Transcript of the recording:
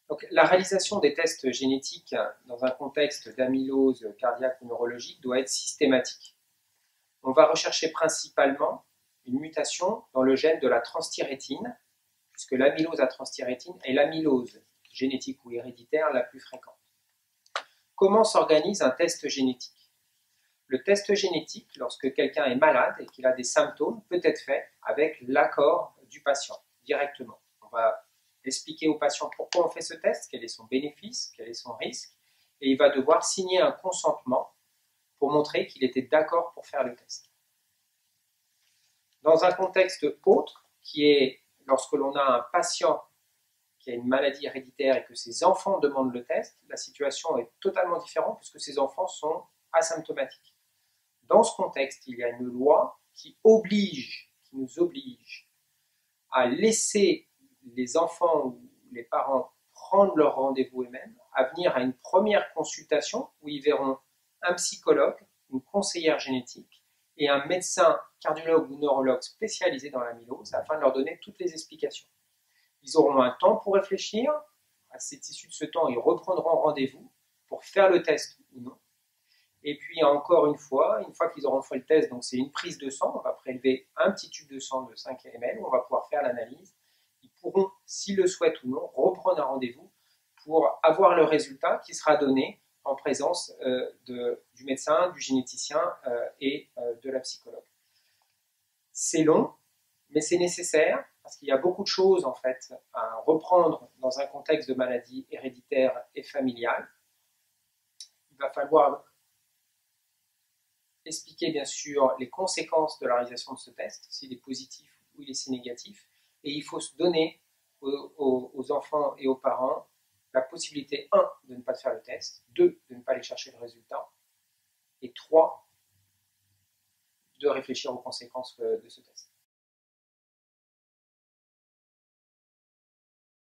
Donc, la réalisation des tests génétiques dans un contexte d'amylose cardiaque ou neurologique doit être systématique. On va rechercher principalement une mutation dans le gène de la transthyrétine, puisque l'amylose à transthyrétine est l'amylose génétique ou héréditaire la plus fréquente. Comment s'organise un test génétique? Le test génétique, lorsque quelqu'un est malade et qu'il a des symptômes, peut être fait avec l'accord du patient, directement. On va expliquer au patient pourquoi on fait ce test, quel est son bénéfice, quel est son risque, et il va devoir signer un consentement pour montrer qu'il était d'accord pour faire le test. Dans un contexte autre, qui est lorsque l'on a un patient qui a une maladie héréditaire et que ses enfants demandent le test, la situation est totalement différente puisque ces enfants sont asymptomatiques. Dans ce contexte, il y a une loi qui nous oblige à laisser les enfants ou les parents prendre leur rendez-vous eux-mêmes, à venir à une première consultation où ils verront un psychologue, une conseillère génétique et un médecin cardiologue ou neurologue spécialisé dans l'amylose afin de leur donner toutes les explications. Ils auront un temps pour réfléchir. À cette issue de ce temps, ils reprendront rendez-vous pour faire le test ou non. Et puis encore une fois qu'ils auront fait le test, donc c'est une prise de sang, on va prélever un petit tube de sang de 5 ml, on va pouvoir faire l'analyse. Ils pourront, s'ils le souhaitent ou non, reprendre un rendez-vous pour avoir le résultat qui sera donné en présence du médecin, du généticien et de la psychologue. C'est long, mais c'est nécessaire parce qu'il y a beaucoup de choses en fait à reprendre dans un contexte de maladie héréditaire et familiale. Il va falloir expliquer bien sûr les conséquences de la réalisation de ce test, s'il est positif ou s'il est négatif, et il faut se donner aux enfants et aux parents la possibilité, 1, de ne pas faire le test, 2, de ne pas aller chercher le résultat, et 3, de réfléchir aux conséquences de ce test.